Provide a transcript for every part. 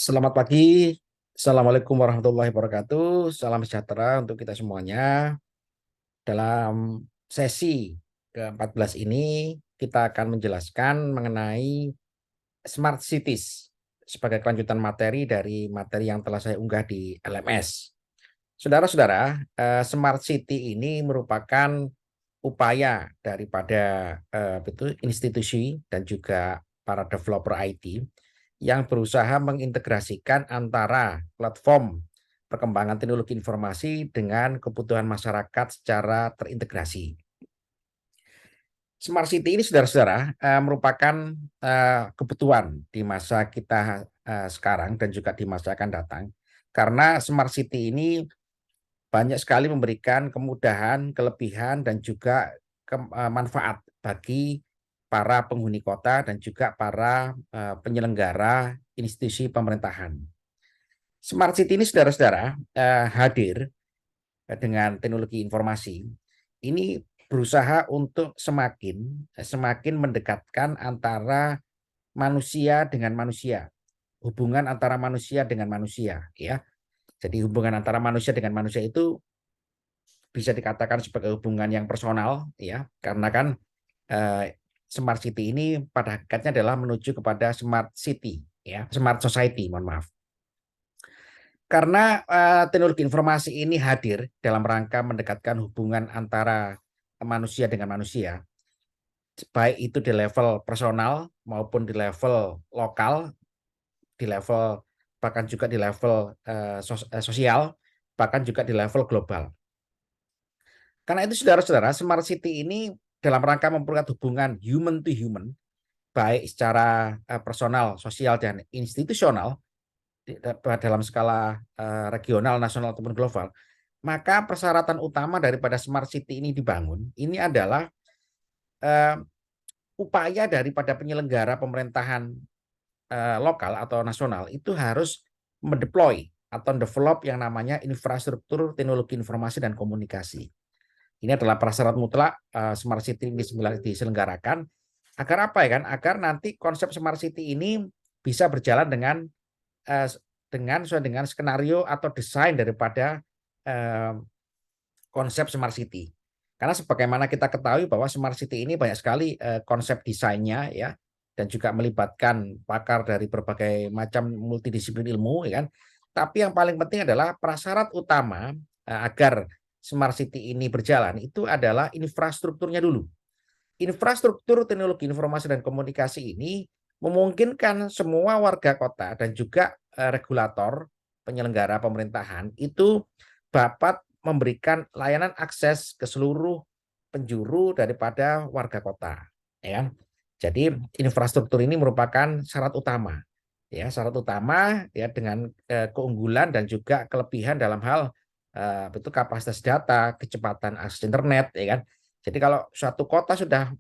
Selamat pagi, Assalamualaikum warahmatullahi wabarakatuh. Salam sejahtera untuk kita semuanya. Dalam sesi ke-14 ini, kita akan menjelaskan mengenai Smart Cities sebagai kelanjutan materi dari materi yang telah saya unggah di LMS. Saudara-saudara, Smart City ini merupakan upaya daripada institusi dan juga para developer IT yang berusaha mengintegrasikan antara platform perkembangan teknologi informasi dengan kebutuhan masyarakat secara terintegrasi. Smart City ini saudara-saudara merupakan kebutuhan di masa kita sekarang dan juga di masa akan datang. Karena Smart City ini banyak sekali memberikan kemudahan, kelebihan dan juga manfaat bagi para penghuni kota dan juga para penyelenggara institusi pemerintahan. Smart City ini saudara-saudara hadir dengan teknologi informasi. Ini berusaha untuk semakin mendekatkan antara manusia dengan manusia, hubungan antara manusia dengan manusia, ya. Jadi hubungan antara manusia dengan manusia itu bisa dikatakan sebagai hubungan yang personal, ya, karena kan eh, Smart City ini pada hakikatnya adalah menuju kepada Smart City, ya, Smart Society, mohon maaf. Karena teknologi informasi ini hadir dalam rangka mendekatkan hubungan antara manusia dengan manusia, baik itu di level personal maupun di level lokal, di level bahkan juga di level sosial, bahkan juga di level global. Karena itu saudara-saudara, Smart City ini dalam rangka memperkuat hubungan human to human, baik secara personal, sosial, dan institusional, dalam skala regional, nasional, ataupun global, maka persyaratan utama daripada Smart City ini dibangun, ini adalah eh, upaya daripada penyelenggara pemerintahan lokal atau nasional itu harus mendeploy atau develop yang namanya infrastruktur teknologi informasi dan komunikasi. Ini adalah prasyarat mutlak Smart City diselenggarakan agar apa ya kan? Agar nanti konsep Smart City ini bisa berjalan sesuai dengan skenario atau desain daripada konsep Smart City. Karena sebagaimana kita ketahui bahwa Smart City ini banyak sekali konsep desainnya, ya, dan juga melibatkan pakar dari berbagai macam multidisiplin ilmu, ya kan. Tapi yang paling penting adalah prasyarat utama agar Smart City ini berjalan itu adalah infrastrukturnya dulu. Infrastruktur teknologi informasi dan komunikasi ini memungkinkan semua warga kota dan juga regulator penyelenggara pemerintahan itu dapat memberikan layanan akses ke seluruh penjuru daripada warga kota, ya. Jadi infrastruktur ini merupakan syarat utama, ya, syarat utama, ya, dengan keunggulan dan juga kelebihan dalam hal itu kapasitas data, kecepatan akses internet, ya kan. Jadi kalau suatu kota sudah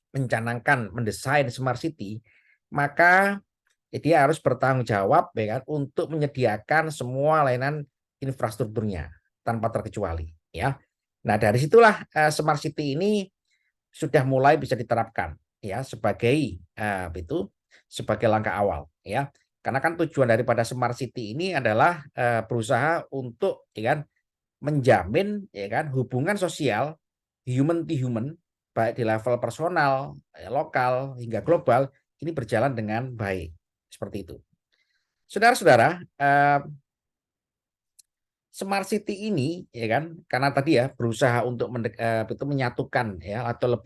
mencanangkan mendesain Smart City, maka dia harus bertanggung jawab, ya kan, untuk menyediakan semua layanan infrastrukturnya tanpa terkecuali, ya. Nah, dari situlah Smart City ini sudah mulai bisa diterapkan, ya, sebagai sebagai langkah awal, ya. Karena kan tujuan daripada Smart City ini adalah berusaha untuk, ya kan, menjamin, ya kan, hubungan sosial human to human baik di level personal, lokal hingga global ini berjalan dengan baik. Seperti itu. Saudara-saudara, Smart City ini, ya kan, karena tadi ya berusaha untuk itu menyatukan, ya, atau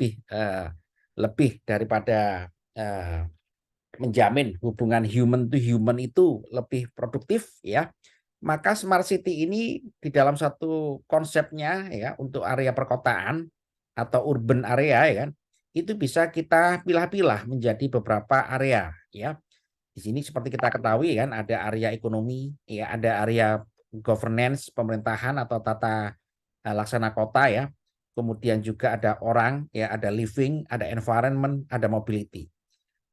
lebih daripada menjamin hubungan human to human itu lebih produktif, ya. Maka Smart City ini di dalam satu konsepnya, ya, untuk area perkotaan atau urban area, ya kan, itu bisa kita pilah-pilah menjadi beberapa area, ya. Di sini seperti kita ketahui kan ada area ekonomi, ya, ada area governance pemerintahan atau tata laksana kota, ya. Kemudian juga ada orang, ya, ada living, ada environment, ada mobility.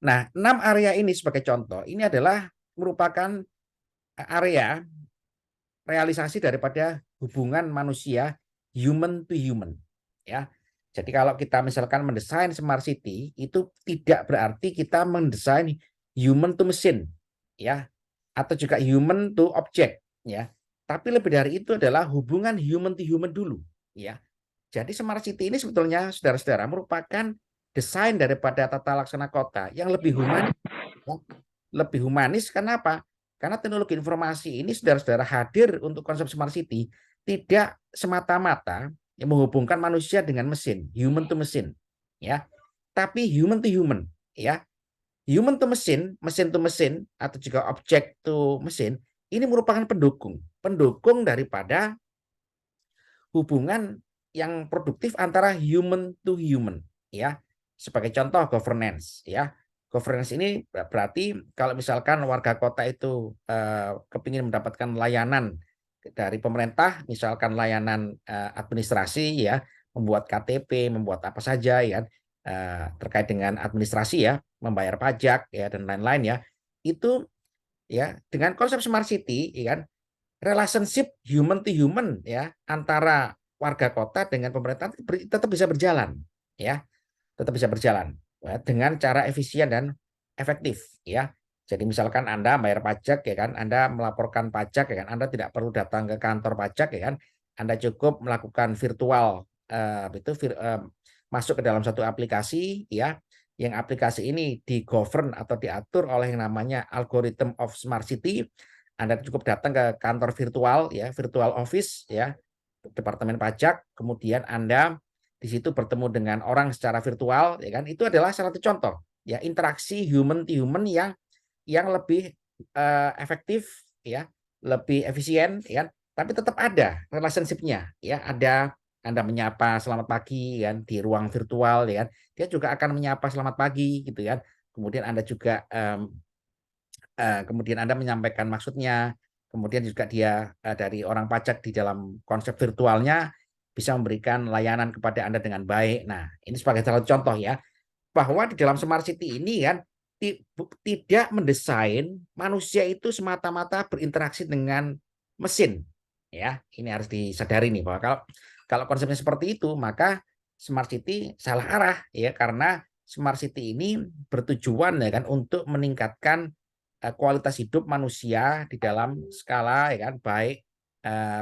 Nah, 6 area ini sebagai contoh, ini adalah merupakan area realisasi daripada hubungan manusia human to human, ya. Jadi kalau kita misalkan mendesain Smart City itu tidak berarti kita mendesain human to machine, ya, atau juga human to object, ya. Tapi lebih dari itu adalah hubungan human to human dulu, ya. Jadi smart city ini sebetulnya saudara-saudara merupakan desain daripada tata laksana kota yang lebih humanis. Ya. Lebih humanis karena apa? Karena teknologi informasi ini saudara-saudara hadir untuk konsep smart city tidak semata-mata yang menghubungkan manusia dengan mesin, human to machine, ya. Tapi human to human, ya. Human to mesin to mesin atau juga object to mesin ini merupakan pendukung daripada hubungan yang produktif antara human to human, ya. Sebagai contoh governance, ya. Governance ini berarti kalau misalkan warga kota itu kepingin mendapatkan layanan dari pemerintah, misalkan layanan administrasi, ya, membuat KTP, membuat apa saja, ya, terkait dengan administrasi, ya, membayar pajak, ya, dan lain-lain, ya, itu, ya, dengan konsep smart city, ya kan, relationship human to human, ya, antara warga kota dengan pemerintah tetap bisa berjalan, ya, tetap bisa berjalan, ya, dengan cara efisien dan efektif, ya. Jadi misalkan Anda bayar pajak, ya kan, Anda melaporkan pajak, ya kan, Anda tidak perlu datang ke kantor pajak, ya kan, Anda cukup melakukan virtual, masuk ke dalam satu aplikasi, ya, yang aplikasi ini digovern atau diatur oleh yang namanya algorithm of smart city. Anda cukup datang ke kantor virtual, ya, virtual office, ya, Departemen Pajak, kemudian Anda di situ bertemu dengan orang secara virtual, ya kan, itu adalah salah satu contoh, ya, interaksi human to human yang lebih efektif, ya, lebih efisien, ya, tapi tetap ada relationship-nya, ya, ada Anda menyapa selamat pagi, kan, di ruang virtual, ya kan, dia juga akan menyapa selamat pagi, gitu kan, kemudian Anda juga kemudian Anda menyampaikan maksudnya, kemudian juga dia dari orang pajak di dalam konsep virtualnya bisa memberikan layanan kepada Anda dengan baik. Nah, ini sebagai salah satu contoh, ya, bahwa di dalam smart city ini kan tidak mendesain manusia itu semata-mata berinteraksi dengan mesin, ya. Ini harus disadari nih bahwa kalau kalau konsepnya seperti itu, maka smart city salah arah, ya, karena smart city ini bertujuan, ya kan, untuk meningkatkan kualitas hidup manusia di dalam skala, ya kan, baik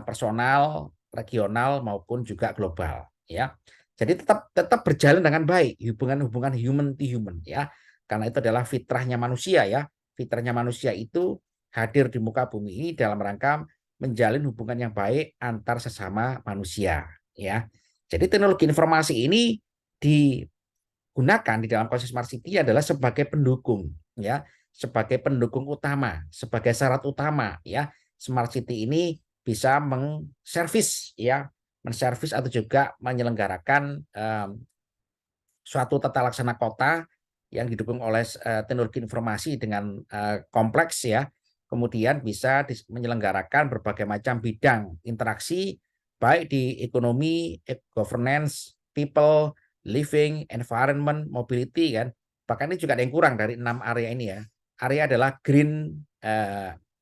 personal, regional maupun juga global, ya. Jadi tetap tetap berjalan dengan baik hubungan-hubungan human to human, ya. Karena itu adalah fitrahnya manusia, ya. Fitrahnya manusia itu hadir di muka bumi ini dalam rangka menjalin hubungan yang baik antar sesama manusia, ya. Jadi teknologi informasi ini digunakan di dalam konsep smart city adalah sebagai pendukung, ya, sebagai pendukung utama, sebagai syarat utama, ya. Smart city ini bisa mengservis, ya, menservis atau juga menyelenggarakan suatu tata laksana kota yang didukung oleh teknologi informasi dengan kompleks, ya. Kemudian bisa menyelenggarakan berbagai macam bidang interaksi baik di ekonomi, governance, people, living, environment, mobility, kan. Bahkan ini juga ada yang kurang dari 6 area ini, ya. Area adalah green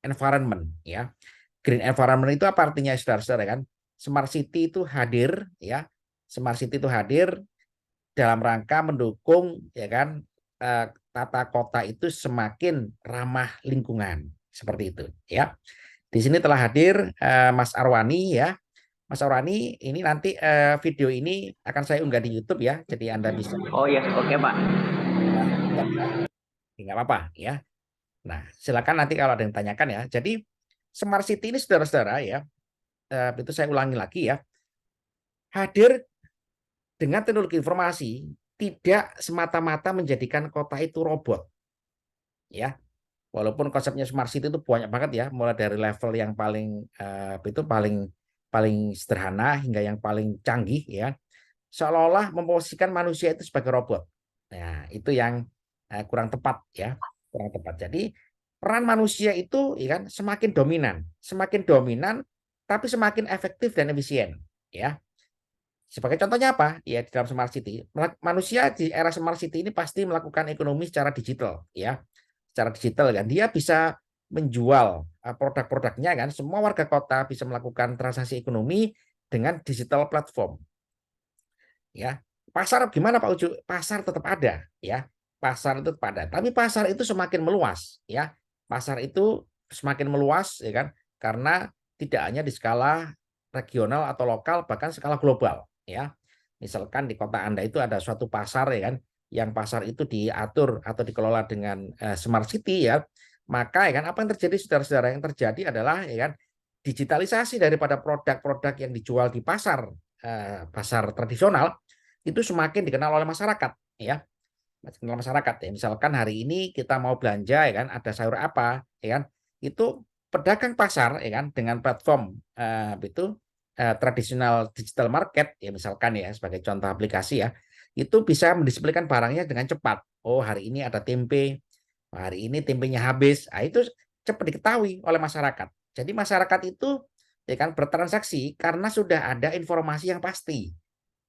environment, ya. Green environment itu apa artinya, saudara-saudara, kan? Smart city itu hadir, ya. Smart city itu hadir dalam rangka mendukung, ya kan, tata kota itu semakin ramah lingkungan, seperti itu, ya. Di sini telah hadir Mas Arwani, ya. Mas Arwani, ini nanti video ini akan saya unggah di YouTube, ya. Jadi Anda bisa. Oh ya, oke Pak. Nah, nggak apa-apa, ya. Nah, silakan nanti kalau ada yang tanyakan, ya. Jadi smart city ini, saudara-saudara, ya, itu saya ulangi lagi, ya, hadir dengan teknologi informasi tidak semata-mata menjadikan kota itu robot, ya. Walaupun konsepnya smart city itu banyak banget, ya, mulai dari level yang paling itu paling paling sederhana hingga yang paling canggih, ya. Seolah-olah memposisikan manusia itu sebagai robot. Nah, itu yang kurang tepat, ya, kurang tepat. Jadi peran manusia itu, ya kan, semakin dominan, tapi semakin efektif dan efisien, ya. Sebagai contohnya apa? Ya, di dalam smart city, manusia di era smart city ini pasti melakukan ekonomi secara digital, ya. Secara digital, kan. Dia bisa menjual produk-produknya, kan. Semua warga kota bisa melakukan transaksi ekonomi dengan digital platform. Ya. Pasar gimana Pak Ucu? Pasar tetap ada, ya. pasar itu padat. Tapi pasar itu semakin meluas, ya. Pasar itu semakin meluas, ya kan? Karena tidak hanya di skala regional atau lokal, bahkan skala global, ya. Misalkan di kota Anda itu ada suatu pasar, ya kan, yang pasar itu diatur atau dikelola dengan smart city, ya. Maka, ya kan, apa yang terjadi, saudara-saudara? Yang terjadi adalah, ya kan, digitalisasi daripada produk-produk yang dijual di pasar tradisional itu semakin dikenal oleh masyarakat, ya. Kenal masyarakat ya. Misalkan hari ini kita mau belanja, ya kan, ada sayur apa, ya kan, itu pedagang pasar, ya kan, dengan platform itu tradisional digital market ya, misalkan ya sebagai contoh aplikasi ya, itu bisa mendisplaykan barangnya dengan cepat. Oh, hari ini ada tempe, hari ini tempenya habis. Nah, itu cepat diketahui oleh masyarakat. Jadi masyarakat itu, ya kan, bertransaksi karena sudah ada informasi yang pasti,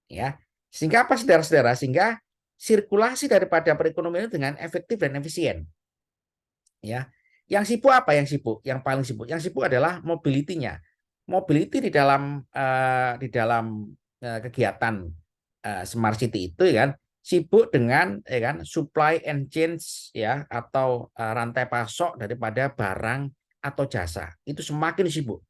ya. Sehingga apa, saudara-saudara? Sehingga sirkulasi daripada perekonomian itu dengan efektif dan efisien, ya. Yang sibuk apa? Yang sibuk, yang paling sibuk, yang sibuk adalah mobility-nya. Mobility di dalam kegiatan smart city itu, ya kan, sibuk dengan, ya kan, supply and change, ya, atau rantai pasok daripada barang atau jasa. Itu semakin sibuk.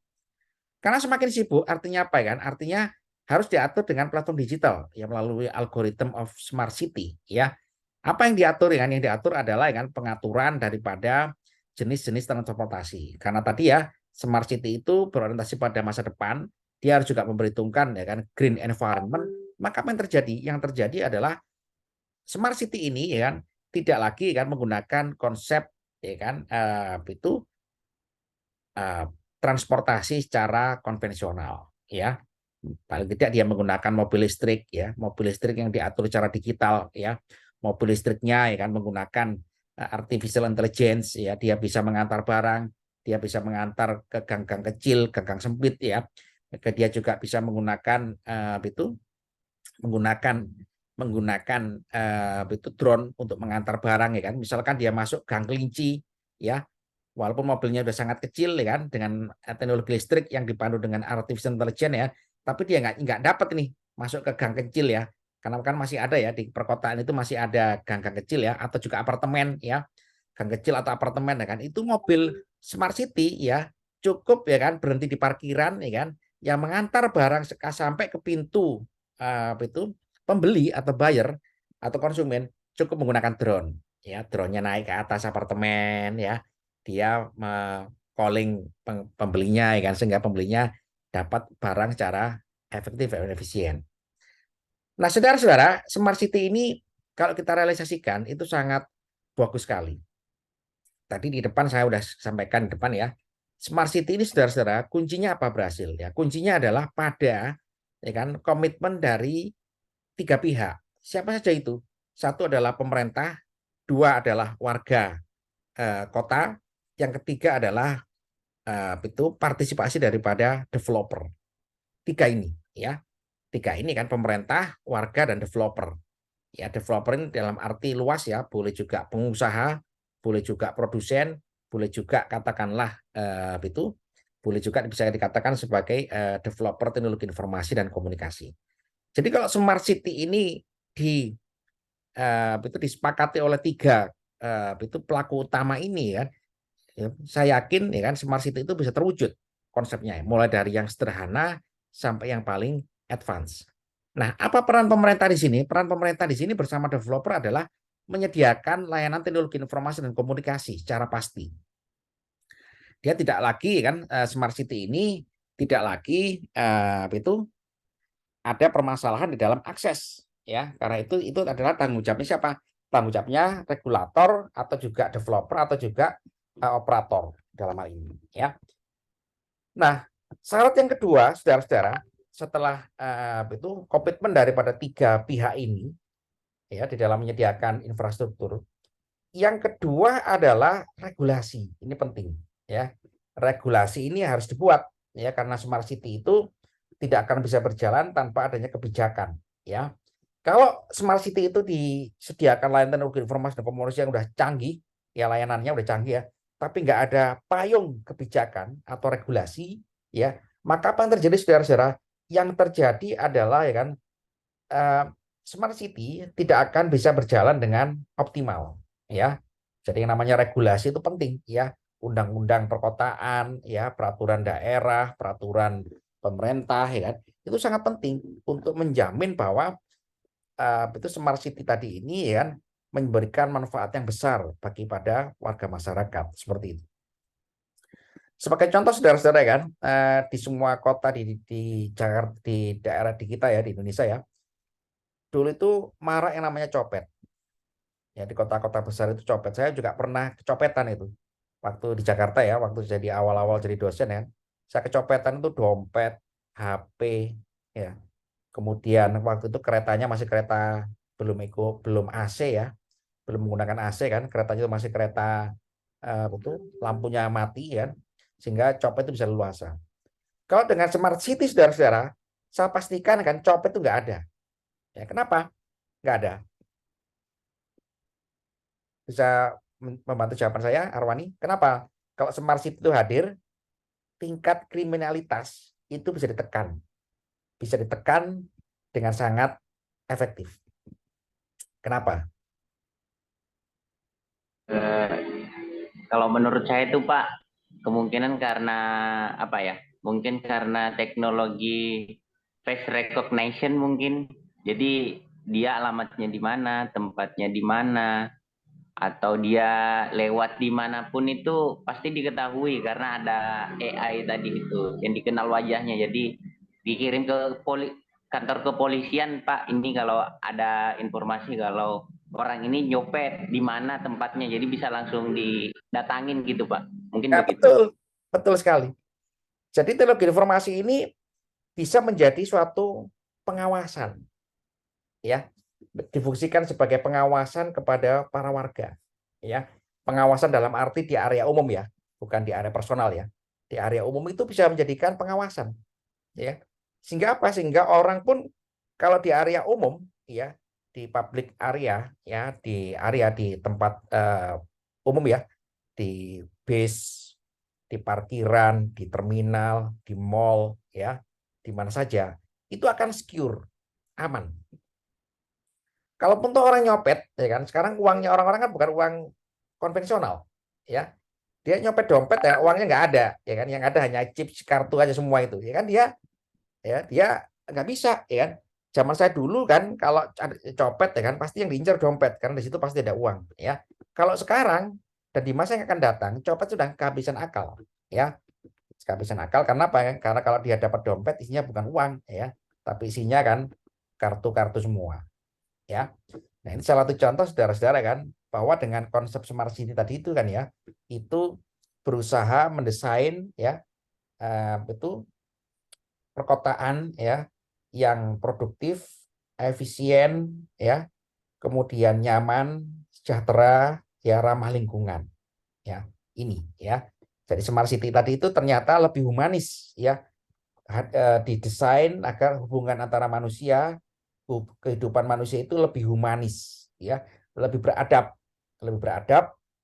Karena semakin sibuk artinya apa, ya kan? Artinya harus diatur dengan platform digital yang melalui algorithm of smart city, ya. Apa yang diatur, ya kan? Yang diatur adalah, ya kan, pengaturan daripada jenis-jenis transportasi. Karena tadi ya smart city itu berorientasi pada masa depan, dia harus juga memperhitungkan, ya kan, green environment. Maka apa yang terjadi? Yang terjadi adalah smart city ini, ya kan, tidak lagi, ya kan, menggunakan konsep, ya kan, itu transportasi secara konvensional, ya. Paling tidak dia menggunakan mobil listrik, ya, mobil listrik yang diatur secara digital, ya. Mobil listriknya, ya kan, menggunakan artificial intelligence, ya, dia bisa mengantar barang, dia bisa mengantar ke gang-gang kecil, gang-gang sempit, ya. Dia juga bisa menggunakan itu menggunakan menggunakan itu drone untuk mengantar barang, ya kan. Misalkan dia masuk gang kelinci, ya, walaupun mobilnya udah sangat kecil, ya kan, dengan teknologi listrik yang dipandu dengan artificial intelligence, ya, tapi dia nggak dapat nih masuk ke gang kecil, ya, karena kan masih ada ya di perkotaan itu masih ada gang-gang kecil, ya, atau juga apartemen, ya, gang kecil atau apartemen, ya kan, itu mobil smart city, ya, cukup, ya kan, berhenti di parkiran, ya kan, yang mengantar barang sampai ke pintu itu pembeli atau buyer atau konsumen cukup menggunakan drone, ya, drone-nya naik ke atas apartemen, ya, dia calling pembelinya, ya kan, sehingga pembelinya dapat barang secara efektif dan efisien. Nah, saudara-saudara, smart city ini kalau kita realisasikan itu sangat bagus sekali. Tadi di depan saya sudah sampaikan di depan, ya. Smart city ini, saudara-saudara, kuncinya apa berhasil, ya? Kuncinya adalah pada, ya kan, komitmen dari tiga pihak. Siapa saja itu? Satu adalah pemerintah, dua adalah warga kota, yang ketiga adalah itu partisipasi daripada developer. Tiga ini, ya. Tiga ini kan pemerintah, warga, dan developer. Ya, developer ini dalam arti luas, ya, boleh juga pengusaha, boleh juga produsen, boleh juga katakanlah itu boleh juga bisa dikatakan sebagai developer teknologi informasi dan komunikasi. Jadi kalau smart city ini itu disepakati oleh tiga itu pelaku utama ini, ya, saya yakin, ya kan, smart city itu bisa terwujud konsepnya, ya, mulai dari yang sederhana sampai yang paling advance. Nah, apa peran pemerintah di sini? Peran pemerintah di sini bersama developer adalah menyediakan layanan teknologi informasi dan komunikasi secara pasti. Dia tidak lagi, kan, smart city ini tidak lagi itu ada permasalahan di dalam akses, ya, karena itu adalah tanggung jawabnya siapa? Tanggung jawabnya regulator atau juga developer atau juga operator dalam hal ini, ya. Nah, syarat yang kedua, saudara-saudara, setelah itu komitmen daripada tiga pihak ini, ya, di dalam menyediakan infrastruktur, yang kedua adalah regulasi. Ini penting, ya. Regulasi ini harus dibuat, ya, karena smart city itu tidak akan bisa berjalan tanpa adanya kebijakan, ya. Kalau smart city itu disediakan layanan teknologi informasi dan komunikasi yang udah canggih, ya, layanannya udah canggih, ya, tapi nggak ada payung kebijakan atau regulasi, ya, maka apa yang terjadi, saudara-saudara? Yang terjadi adalah, ya kan, smart city tidak akan bisa berjalan dengan optimal, ya. Jadi yang namanya regulasi itu penting, ya. Undang-undang perkotaan, ya, peraturan daerah, peraturan pemerintah, ya kan, itu sangat penting untuk menjamin bahwa itu smart city tadi ini, ya kan, memberikan manfaat yang besar bagi pada warga masyarakat seperti itu. Sebagai contoh saudara-saudara kan, di semua kota di Jakarta, di daerah di kita ya, di Indonesia ya, dulu itu marak yang namanya copet. Ya, di kota-kota besar itu copet. Saya juga pernah kecopetan itu. Waktu di Jakarta ya, waktu jadi awal-awal jadi dosen ya. Saya kecopetan itu dompet, HP, ya. Kemudian waktu itu keretanya masih kereta belum AC ya, belum menggunakan AC kan, keretanya itu masih kereta lampunya mati ya, sehingga copet itu bisa leluasa. Kalau dengan smart city saudara-saudara, saya pastikan kan copet itu nggak ada. Ya, kenapa? Nggak ada. Bisa membantu jawaban saya, Arwani? Kenapa? Kalau smart city itu hadir, tingkat kriminalitas itu bisa ditekan. Bisa ditekan dengan sangat efektif. Kenapa? Kalau menurut saya itu Pak, kemungkinan karena apa ya? Mungkin karena teknologi face recognition mungkin. Jadi dia alamatnya di mana, tempatnya di mana, atau dia lewat dimanapun itu pasti diketahui karena ada AI tadi itu yang dikenal wajahnya. Jadi dikirim ke kantor kepolisian, Pak. Ini kalau ada informasi kalau orang ini nyopet di mana tempatnya, jadi bisa langsung didatangin gitu, Pak. Mungkin Ya, begitu. betul. Betul sekali. Jadi teknologi informasi ini bisa menjadi suatu pengawasan, ya, difungsikan sebagai pengawasan kepada para warga, ya, pengawasan dalam arti di area umum ya, bukan di area personal ya, di area umum itu bisa menjadikan pengawasan, ya, sehingga apa, sehingga orang pun kalau di area umum ya, di public area ya, di tempat umum ya, di bis, di parkiran, di terminal, di mall ya, di mana saja itu akan secure, aman. Kalaupun tuh orang nyopet, ya kan, sekarang uangnya orang-orang kan bukan uang konvensional, ya. Dia nyopet dompet ya, uangnya nggak ada, ya kan. Yang ada hanya chip kartu aja semua itu, ya kan. Dia nggak bisa, ya kan. Zaman saya dulu kan, kalau ada copet, ya kan, pasti yang diincar dompet, karena di situ pasti ada uang, ya. Kalau sekarang dan di masa yang akan datang, copet sudah kehabisan akal, ya. Kehabisan akal karena apa? Karena kalau dia dapat dompet isinya bukan uang, ya, tapi isinya kan kartu-kartu semua, ya. Nah, ini salah satu contoh saudara-saudara kan, bahwa dengan konsep smart city tadi itu kan ya, itu berusaha mendesain ya, itu perkotaan ya yang produktif, efisien ya, kemudian nyaman, sejahtera, ya, ramah lingkungan ya. Ini ya. Jadi smart city tadi itu ternyata lebih humanis ya, didesain agar hubungan antara manusia, kehidupan manusia itu lebih humanis ya, lebih beradab,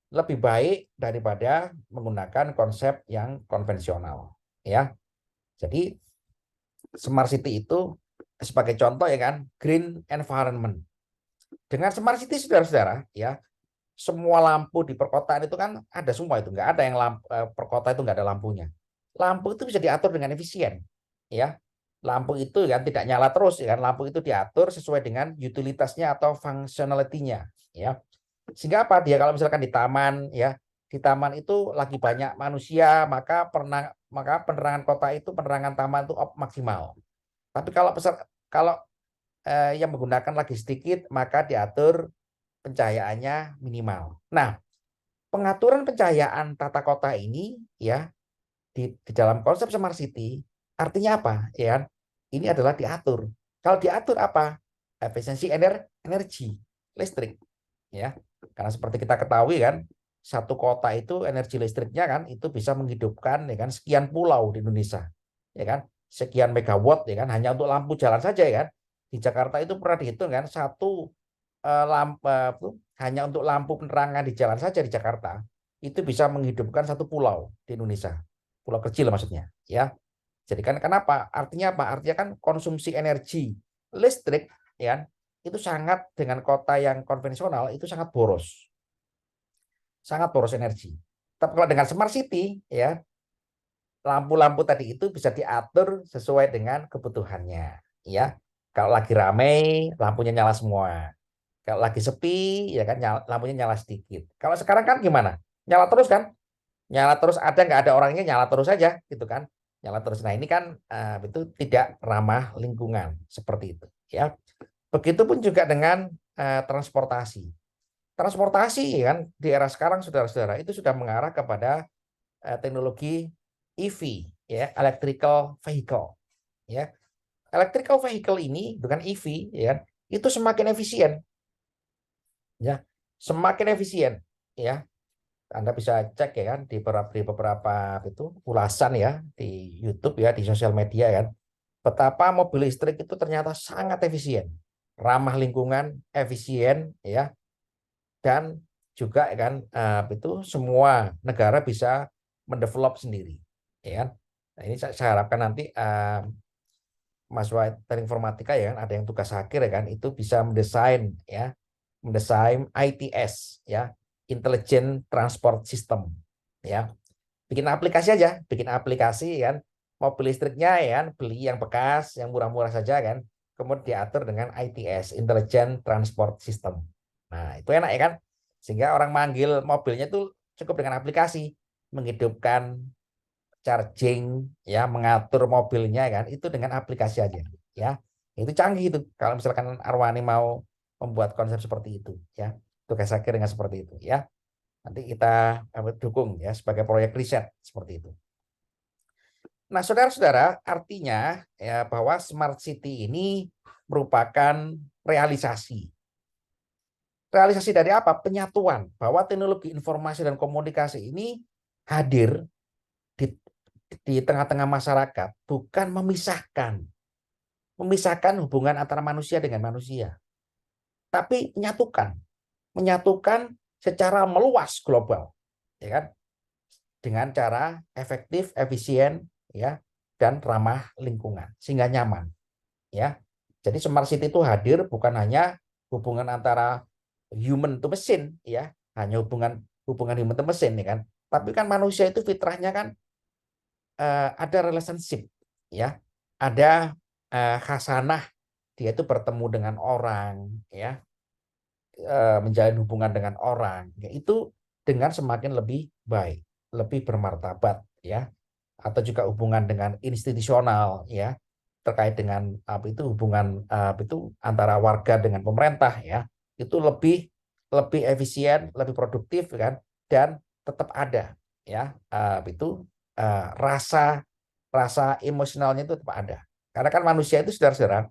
lebih baik daripada menggunakan konsep yang konvensional ya. Jadi smart city itu sebagai contoh ya kan, green environment. Dengan smart city saudara-saudara ya, semua lampu di perkotaan itu kan ada semua, itu nggak ada yang perkota itu nggak ada lampunya. Lampu itu bisa diatur dengan efisien ya. Lampu itu kan tidak nyala terus ya kan, lampu itu diatur sesuai dengan utilitasnya atau functionality-nya ya. Sehingga apa, dia kalau misalkan di taman ya, di taman itu lagi banyak manusia, maka penerangan kota itu, penerangan taman itu maksimal. Tapi kalau yang menggunakan lagi sedikit, maka diatur pencahayaannya minimal. Nah, pengaturan pencahayaan tata kota ini ya, di dalam konsep smart city artinya apa ya? Ini adalah diatur. Kalau diatur apa? Efisiensi energi listrik ya. Karena seperti kita ketahui kan, satu kota itu energi listriknya kan itu bisa menghidupkan ya kan sekian pulau di Indonesia. Ya kan? Sekian megawatt ya kan, hanya untuk lampu jalan saja ya kan. Di Jakarta itu pernah dihitung kan, satu lampu hanya untuk lampu penerangan di jalan saja di Jakarta itu bisa menghidupkan satu pulau di Indonesia, pulau kecil maksudnya ya. Jadi kan kenapa, artinya apa, artinya kan konsumsi energi listrik ya, itu sangat dengan kota yang konvensional itu sangat boros energi. Tapi kalau dengan smart city ya lampu-lampu tadi itu bisa diatur sesuai dengan kebutuhannya ya. Kalau lagi ramai lampunya nyala semua. Kalau lagi sepi ya kan lampunya nyala sedikit. Kalau sekarang kan gimana? Nyala terus kan? Nyala terus ada nggak ada orangnya nyala terus saja gitu kan? Nyala terus. Nah ini kan itu tidak ramah lingkungan seperti itu ya. Begitupun juga dengan transportasi. Transportasi kan di era sekarang saudara-saudara itu sudah mengarah kepada teknologi EV ya, electrical vehicle ya. Electrical vehicle ini dengan EV ya, itu semakin efisien ya, semakin efisien ya. Anda bisa cek ya kan di beberapa itu ulasan ya di YouTube ya di sosial media kan betapa mobil listrik itu ternyata sangat efisien, ramah lingkungan, efisien ya dan juga kan itu semua negara bisa mendevelop sendiri ya kan. Nah, ini saya harapkan nanti mahasiswa teknik informatika ya kan ada yang tugas akhir ya kan itu bisa mendesain ITS ya, Intelligent Transport System ya. Bikin aplikasi kan mobil listriknya ya kan beli yang bekas yang murah-murah saja kan kemudian diatur dengan ITS, Intelligent Transport System. Nah, itu enak ya kan? Sehingga orang manggil mobilnya itu cukup dengan aplikasi menghidupkan charging ya mengatur mobilnya kan itu dengan aplikasi aja ya. Itu canggih itu kalau misalkan Arwani mau membuat konsep seperti itu ya. Tugas akhir dengan seperti itu ya. Nanti kita dukung ya sebagai proyek riset seperti itu. Nah, saudara-saudara, artinya ya bahwa smart city ini merupakan realisasi. Realisasi dari apa? Penyatuan bahwa teknologi informasi dan komunikasi ini hadir di tengah-tengah masyarakat, bukan memisahkan hubungan antara manusia dengan manusia, tapi menyatukan secara meluas global, ya kan? Dengan cara efektif, efisien, ya, dan ramah lingkungan, sehingga nyaman, ya. Jadi smart city itu hadir bukan hanya hubungan antara human to mesin, ya, hanya hubungan hubungan human to mesin, ya kan. Tapi kan manusia itu fitrahnya kan ada relationship, ya, ada khasanah, dia itu bertemu dengan orang, ya, menjalin hubungan dengan orang, yaitu dengan semakin lebih baik, lebih bermartabat, ya, atau juga hubungan dengan institusional, ya, terkait dengan apa itu hubungan apa itu antara warga dengan pemerintah, ya, itu lebih lebih efisien, lebih produktif, kan, dan tetap ada, ya, itu rasa rasa emosionalnya itu tetap ada, karena kan manusia itu saudara-saudara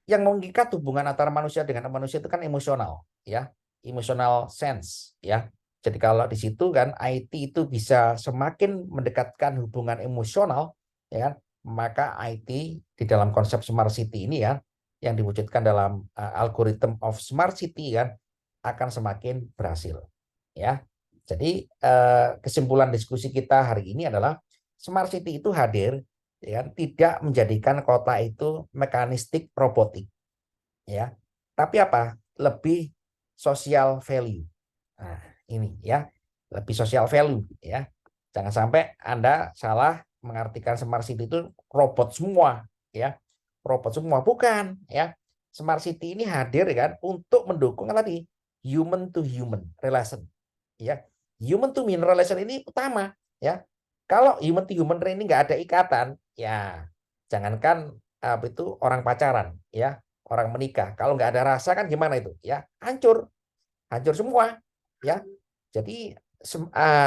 yang mengikat hubungan antara manusia dengan manusia itu kan emosional ya, emotional sense ya. Jadi kalau di situ kan IT itu bisa semakin mendekatkan hubungan emosional ya kan, maka IT di dalam konsep smart city ini ya yang diwujudkan dalam algorithm of smart city kan akan semakin berhasil ya. Jadi kesimpulan diskusi kita hari ini adalah smart city itu hadir ya, tidak menjadikan kota itu mekanistik robotik ya, tapi apa lebih social value. Nah ini ya lebih social value ya, jangan sampai Anda salah mengartikan smart city itu robot semua ya, robot semua bukan ya. Smart city ini hadir kan untuk mendukung tadi human to human relation ya, human to human relation ini utama ya. Kalau human to human ini nggak ada ikatan ya, jangankan apa itu orang pacaran ya, orang menikah kalau nggak ada rasa kan gimana itu ya, hancur semua ya. Jadi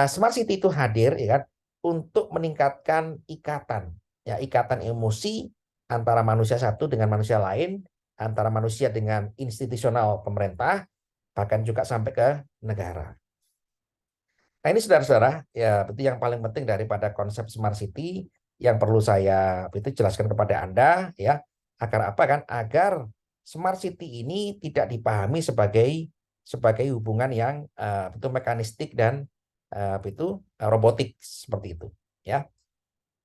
smart city itu hadir ya kan untuk meningkatkan ikatan ya, ikatan emosi antara manusia satu dengan manusia lain, antara manusia dengan institusional pemerintah, bahkan juga sampai ke negara. Nah ini saudara-saudara, ya itu yang paling penting daripada konsep smart city yang perlu saya itu jelaskan kepada Anda ya, agar apa kan? Agar smart city ini tidak dipahami sebagai hubungan yang itu mekanistik dan itu robotik seperti itu ya.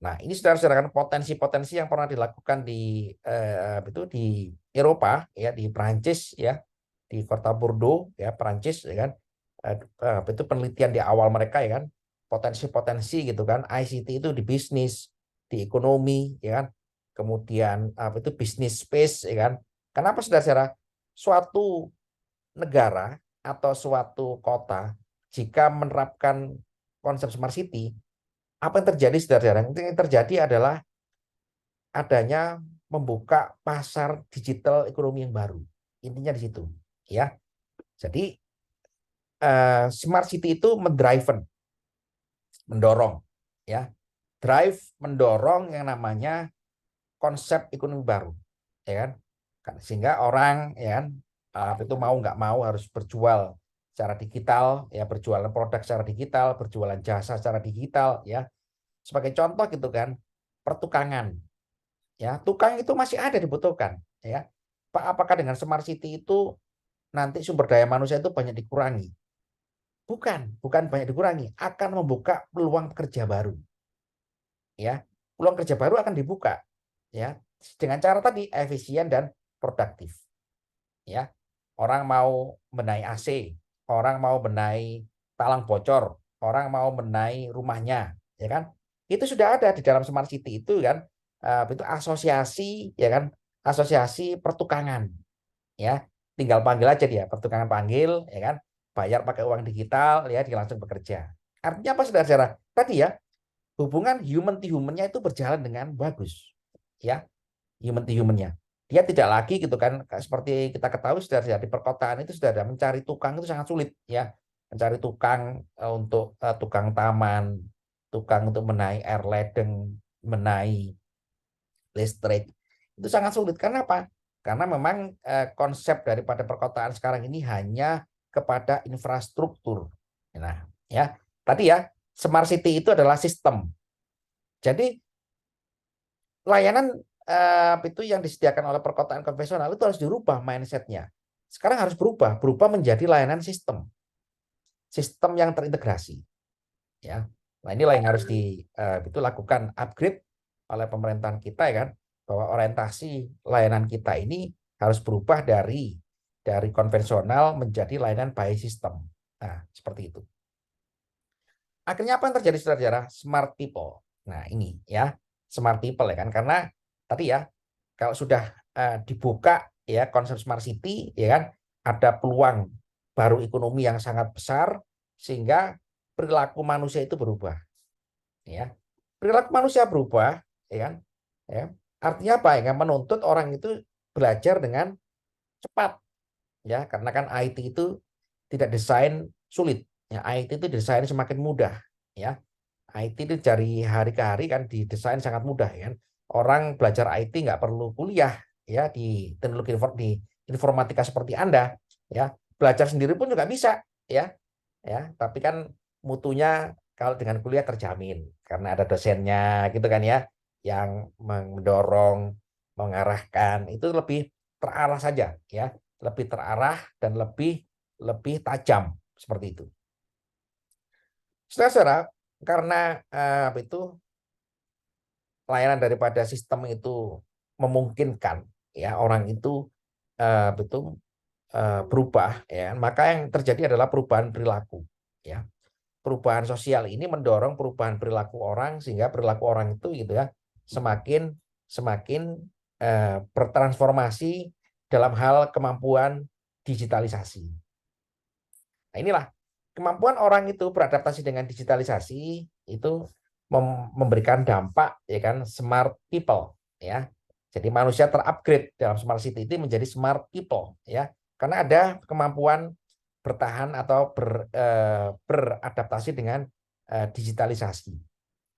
Nah, ini saudara-saudara kan potensi-potensi yang pernah dilakukan itu di Eropa ya, di Prancis ya, di kota Bordeaux ya, Prancis ya kan. Itu penelitian di awal mereka ya kan, potensi-potensi gitu kan, ICT itu di bisnis, di ekonomi ya kan. Kemudian itu bisnis space ya kan. Kenapa saudara-saudara? Suatu negara atau suatu kota jika menerapkan konsep smart city, apa yang terjadi saudara-saudara? Yang terjadi adalah adanya membuka pasar digital ekonomi yang baru. Intinya di situ, ya. Jadi smart city itu mendorong, ya, mendorong yang namanya konsep ekonomi baru, ya kan? Sehingga orang, ya kan, itu mau nggak mau harus berjual secara digital, ya, berjualan produk secara digital, berjualan jasa secara digital, ya. Sebagai contoh gitu kan, pertukangan. Ya, tukang itu masih ada dibutuhkan, ya. Pak, apakah dengan smart city itu nanti sumber daya manusia itu banyak dikurangi? Bukan banyak dikurangi, akan membuka peluang kerja baru. Ya, peluang kerja baru akan dibuka, ya, dengan cara tadi efisien dan produktif. Ya, orang mau benahi AC, orang mau benahi talang bocor, orang mau benahi rumahnya, ya kan? Itu sudah ada di dalam smart city itu kan, itu asosiasi, ya kan, asosiasi pertukangan, ya, tinggal panggil aja dia, pertukangan panggil, ya kan, bayar pakai uang digital, ya, dia langsung bekerja. Artinya apa saudara-saudara? Tadi ya, hubungan human to human-nya itu berjalan dengan bagus, ya, human to human-nya. Dia tidak lagi gitu kan, seperti kita ketahui sudah di perkotaan itu sudah ada, mencari tukang itu sangat sulit ya. Mencari tukang untuk tukang taman, tukang untuk menaik air ledeng, menaik listrik itu sangat sulit. Karena apa? Karena memang konsep daripada perkotaan sekarang ini hanya kepada infrastruktur. Nah, ya, tadi ya, smart city itu adalah sistem. Jadi layanan itu yang disediakan oleh perkotaan konvensional itu harus dirubah mindsetnya. Sekarang harus berubah menjadi layanan sistem yang terintegrasi. Ya, nah inilah yang harus itu lakukan upgrade oleh pemerintahan kita ya kan, bahwa orientasi layanan kita ini harus berubah dari konvensional menjadi layanan by system. Nah, seperti itu. Akhirnya apa yang terjadi saudara-saudara? Smart people. Nah, ini ya, smart people ya kan, karena tadi ya, kalau sudah dibuka ya konsep smart city ya kan, ada peluang baru ekonomi yang sangat besar sehingga perilaku manusia itu berubah ya. Perilaku manusia berubah ya kan. Ya. Artinya apa ya? Menuntut orang itu belajar dengan cepat ya, karena kan IT itu tidak desain sulit. Ya, IT itu desain semakin mudah ya. IT itu dari hari ke hari kan didesain sangat mudah ya kan. Orang belajar IT nggak perlu kuliah ya di teknologi di informatika seperti Anda ya. Belajar sendiri pun juga bisa ya. Ya, tapi kan mutunya kalau dengan kuliah terjamin karena ada dosennya gitu kan ya, yang mendorong, mengarahkan itu lebih terarah saja ya, lebih terarah dan lebih lebih tajam seperti itu. Saudara-saudara, karena itu layanan daripada sistem itu memungkinkan ya orang itu betul berubah ya, maka yang terjadi adalah perubahan perilaku ya. Perubahan sosial ini mendorong perubahan perilaku orang sehingga perilaku orang itu gitu ya semakin semakin bertransformasi dalam hal kemampuan digitalisasi. Nah, inilah kemampuan orang itu beradaptasi dengan digitalisasi itu memberikan dampak ya kan, smart people ya. Jadi manusia terupgrade dalam smart city itu menjadi smart people ya. Karena ada kemampuan bertahan atau beradaptasi dengan digitalisasi.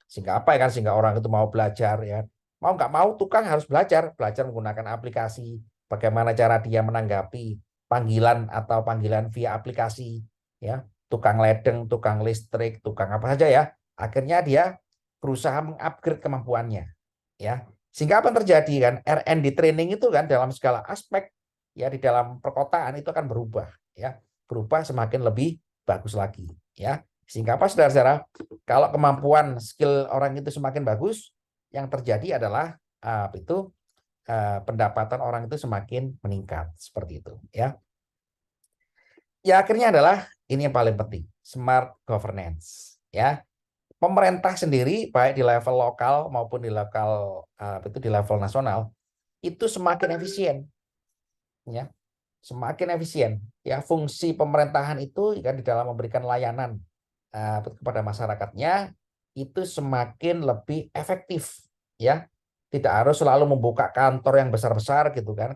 Sehingga apa ya kan, sehingga orang itu mau belajar ya. Mau nggak mau tukang harus belajar menggunakan aplikasi, bagaimana cara dia menanggapi panggilan atau panggilan via aplikasi ya, tukang ledeng, tukang listrik, tukang apa saja ya. Akhirnya dia berusaha mengupgrade kemampuannya ya. Sehingga apa yang terjadi kan, R&D training itu kan dalam segala aspek ya di dalam perkotaan itu akan berubah ya. Berubah semakin lebih bagus lagi ya. Sehingga apa saudara-saudara? Kalau kemampuan skill orang itu semakin bagus, yang terjadi adalah pendapatan orang itu semakin meningkat seperti itu ya. Ya akhirnya adalah ini yang paling penting, smart governance ya. Pemerintah sendiri baik di level lokal maupun di level nasional itu semakin efisien ya, semakin efisien ya. Fungsi pemerintahan itu kan di dalam memberikan layanan kepada masyarakatnya itu semakin lebih efektif ya. Tidak harus selalu membuka kantor yang besar-besar gitu kan.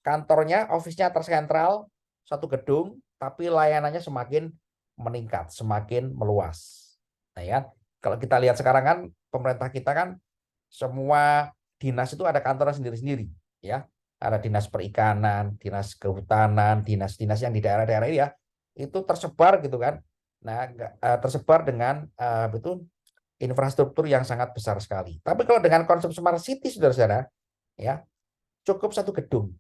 Kantornya, office-nya tersentral satu gedung, tapi layanannya semakin meningkat, semakin meluas. Nah ya, kalau kita lihat sekarang kan pemerintah kita kan semua dinas itu ada kantornya sendiri-sendiri ya. Ada dinas perikanan, dinas kehutanan, dinas-dinas yang di daerah-daerah ya, itu tersebar gitu kan. Nah, tersebar dengan betul infrastruktur yang sangat besar sekali. Tapi kalau dengan konsep smart city, saudara-saudara, ya cukup satu gedung.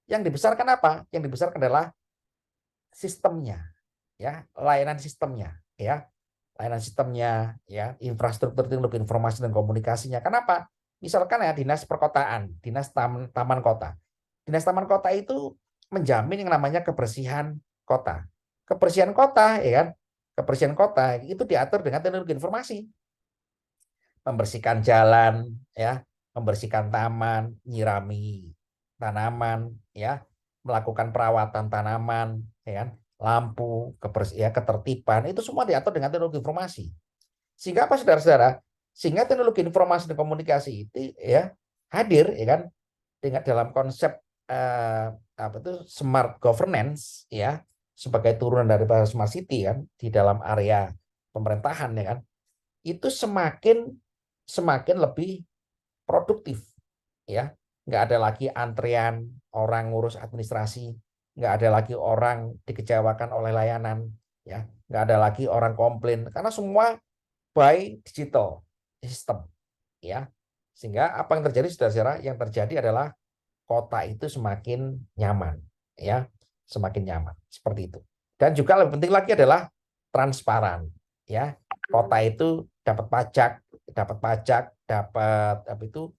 Yang dibesarkan apa? Yang dibesarkan adalah sistemnya, ya, layanan sistemnya, ya, layanan sistemnya, ya, infrastruktur teknologi informasi dan komunikasinya. Kenapa? Misalkan ya dinas perkotaan, dinas taman kota. Dinas taman kota itu menjamin yang namanya kebersihan kota. Kebersihan kota, ya kan? Kebersihan kota itu diatur dengan teknologi informasi. Membersihkan jalan, ya, membersihkan taman, nyirami tanaman, ya, melakukan perawatan tanaman, ya kan? Lampu, ketertiban, itu semua diatur dengan teknologi informasi. Sehingga apa saudara-saudara? Sehingga teknologi informasi dan komunikasi itu ya hadir ya kan dengan dalam konsep smart governance ya sebagai turunan dari smart city kan di dalam area pemerintahan ya kan. Itu semakin lebih produktif ya. Nggak ada lagi antrian orang ngurus administrasi, nggak ada lagi orang dikecewakan oleh layanan ya, nggak ada lagi orang komplain karena semua by digital system ya. Sehingga apa yang terjadi saudara-saudara? Yang terjadi adalah kota itu semakin nyaman ya, semakin nyaman seperti itu. Dan juga lebih penting lagi adalah transparan ya. Kota itu dapat pajak, dapat apa itu,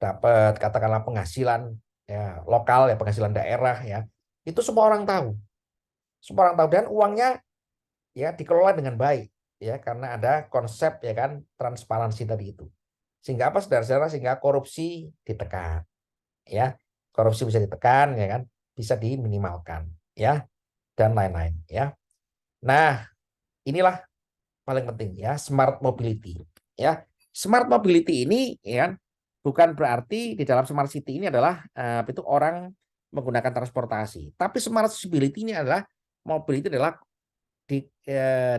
dapat katakanlah penghasilan ya lokal ya, penghasilan daerah ya. Itu semua orang tahu. Semua orang tahu dan uangnya ya dikelola dengan baik ya karena ada konsep ya kan transparansi tadi itu. Sehingga apa saudara-saudara? Sehingga korupsi ditekan ya. Korupsi bisa ditekan ya kan, bisa diminimalkan ya dan lain-lain ya. Nah, inilah paling penting ya, smart mobility ya. Smart mobility ini ya kan bukan berarti di dalam smart city ini adalah itu orang menggunakan transportasi. Tapi smart mobility ini adalah mobility adalah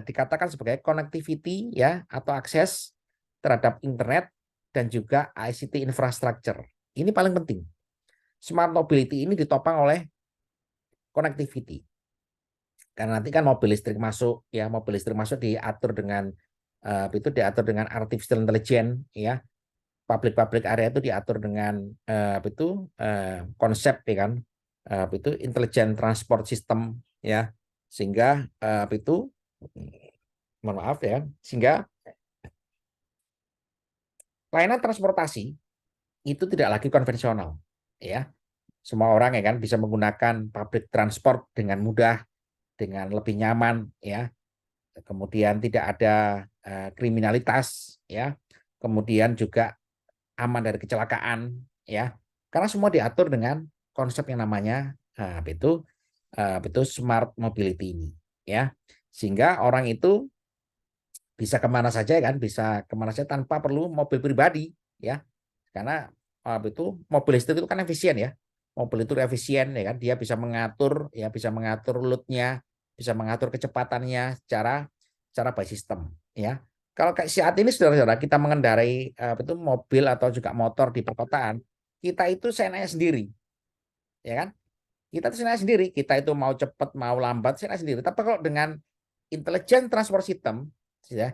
dikatakan sebagai connectivity ya atau akses terhadap internet dan juga ICT infrastructure. Ini paling penting. Smart mobility ini ditopang oleh connectivity. Karena nanti kan mobil listrik masuk ya, mobil listrik masuk diatur dengan artificial intelligence ya. Public area itu diatur dengan konsep ya kan. Itu intelligent transport system ya. Sehingga mohon maaf ya, sehingga layanan transportasi itu tidak lagi konvensional ya. Semua orang ya kan bisa menggunakan public transport dengan mudah, dengan lebih nyaman ya. Kemudian tidak ada kriminalitas ya. Kemudian juga aman dari kecelakaan ya. Karena semua diatur dengan konsep yang namanya smart mobility ini ya. Sehingga orang itu bisa kemana saja kan, bisa kemana saja tanpa perlu mobil pribadi ya. Karena mobil listrik itu kan efisien ya. Mobil itu efisien ya kan, dia bisa mengatur load-nya, bisa mengatur kecepatannya secara by system ya. Kalau kayak saat ini saudara-saudara kita mengendarai mobil atau juga motor di perkotaan, kita itu seenaknya sendiri ya kan. Kita itu seenaknya sendiri, kita itu mau cepat mau lambat seenaknya sendiri. Tapi kalau dengan intelligent transport system ya,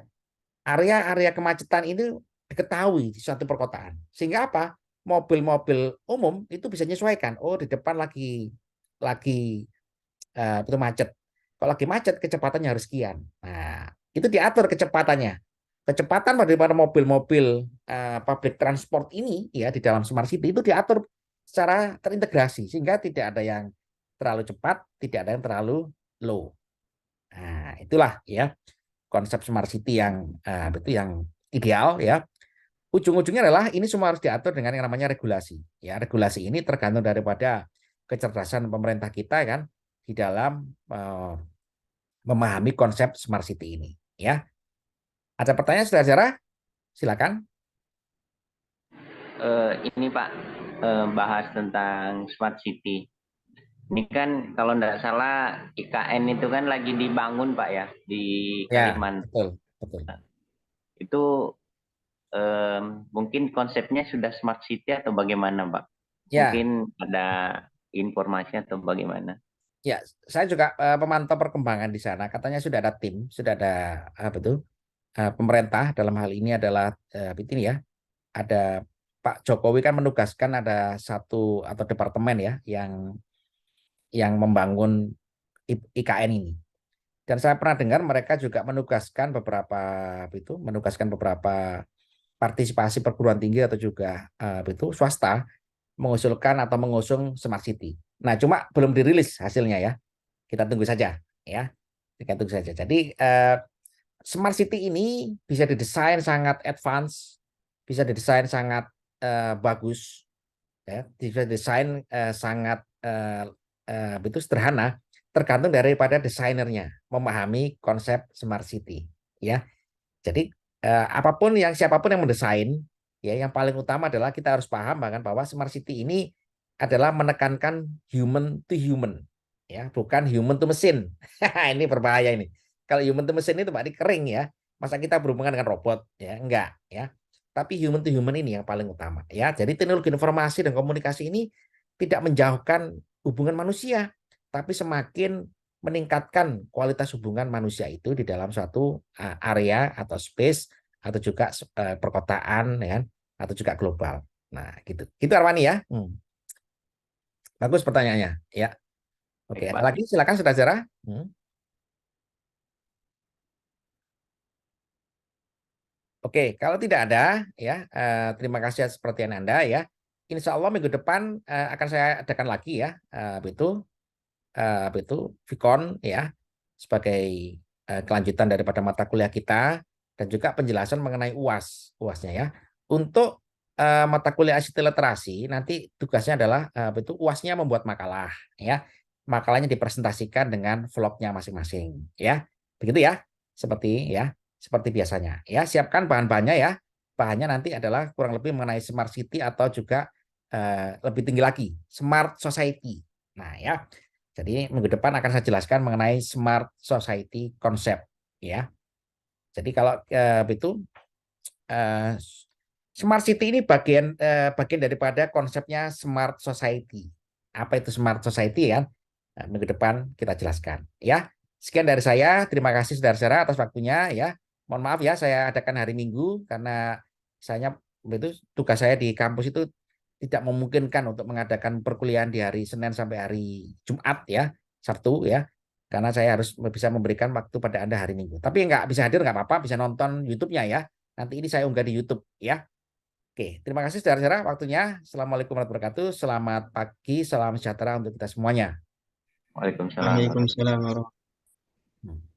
area-area kemacetan ini diketahui di suatu perkotaan. Sehingga apa? Mobil-mobil umum itu bisa menyesuaikan. Oh, di depan lagi itu macet. Kalau lagi macet kecepatannya harus sekian. Nah, itu diatur kecepatannya. kecepatan daripada mobil-mobil public transport ini ya di dalam smart city itu diatur secara terintegrasi sehingga tidak ada yang terlalu cepat, tidak ada yang terlalu low. Nah, itulah ya konsep smart city yang itu yang ideal ya. Ujung-ujungnya adalah ini semua harus diatur dengan yang namanya regulasi. Ya, regulasi ini tergantung daripada kecerdasan pemerintah kita kan di dalam memahami konsep smart city ini. Ya, ada pertanyaan saudara-saudara? Silakan. Ini Pak, bahas tentang smart city. Ini kan kalau nggak salah IKN itu kan lagi dibangun Pak ya di Ya, Kalimantan. betul, betul. Itu mungkin konsepnya sudah smart city atau bagaimana Pak? Ya, Mungkin ada informasi atau bagaimana? ya, saya juga memantau perkembangan di sana. Katanya sudah ada tim, sudah ada apa itu pemerintah dalam hal ini adalah ini ya, ada Pak Jokowi kan menugaskan ada satu atau departemen ya yang membangun IKN ini. Dan saya pernah dengar mereka juga menugaskan beberapa partisipasi perguruan tinggi atau juga itu swasta mengusulkan atau mengusung smart city. Nah, cuma belum dirilis hasilnya ya. Kita tunggu saja ya. Kita tunggu saja. Jadi smart city ini bisa didesain sangat advance, bisa didesain sangat bagus, ya, bisa didesain sangat itu sederhana, tergantung daripada desainernya memahami konsep smart city, ya. Jadi siapapun yang mendesain, ya, yang paling utama adalah kita harus paham bahwa smart city ini adalah menekankan human to human, ya, bukan human to mesin. Ini berbahaya ini. Kalau human to mesin itu berarti kering ya. Masa kita berhubungan dengan robot, ya, enggak, ya. Tapi human to human ini yang paling utama, ya. Jadi teknologi informasi dan komunikasi ini tidak menjauhkan hubungan manusia, tapi semakin meningkatkan kualitas hubungan manusia itu di dalam suatu area atau space atau juga perkotaan ya, atau juga global. Nah, gitu. Gitu Arwani ya. Bagus pertanyaannya. Ya. Oke, Baik ada Pak. lagi silakan saudara. Oke, kalau tidak ada ya, terima kasih atas perhatian Anda ya. Insya Allah minggu depan akan saya adakan lagi ya, itu Vicon ya sebagai kelanjutan daripada mata kuliah kita dan juga penjelasan mengenai UAS, UASnya ya. Untuk mata kuliah ICT literasi nanti tugasnya adalah itu UASnya membuat makalah ya. Makalahnya dipresentasikan dengan vlognya masing-masing ya. Begitu ya. Seperti biasanya. Ya, siapkan bahan-bahannya ya. Bahannya nanti adalah kurang lebih mengenai smart city atau juga lebih tinggi lagi, smart society. Nah, ya. Jadi minggu depan akan saya jelaskan mengenai smart society konsep ya. Jadi kalau itu eh, smart city ini bagian daripada konsepnya smart society. Apa itu smart society ya? Nah, minggu depan kita jelaskan ya. Sekian dari saya. Terima kasih saudara-saudara atas waktunya ya. Mohon maaf ya saya adakan hari Minggu karena saya itu tugas saya di kampus itu tidak memungkinkan untuk mengadakan perkuliahan di hari Senin sampai hari Jumat ya, Sabtu ya. Karena saya harus bisa memberikan waktu pada Anda hari Minggu. Tapi nggak bisa hadir nggak apa-apa, bisa nonton YouTube-nya ya. Nanti ini saya unggah di YouTube ya. Oke, terima kasih saudara-saudara waktunya. Assalamualaikum warahmatullahi wabarakatuh. Selamat pagi, salam sejahtera untuk kita semuanya. Waalaikumsalam. Waalaikumsalam warahmatullahi Hmm.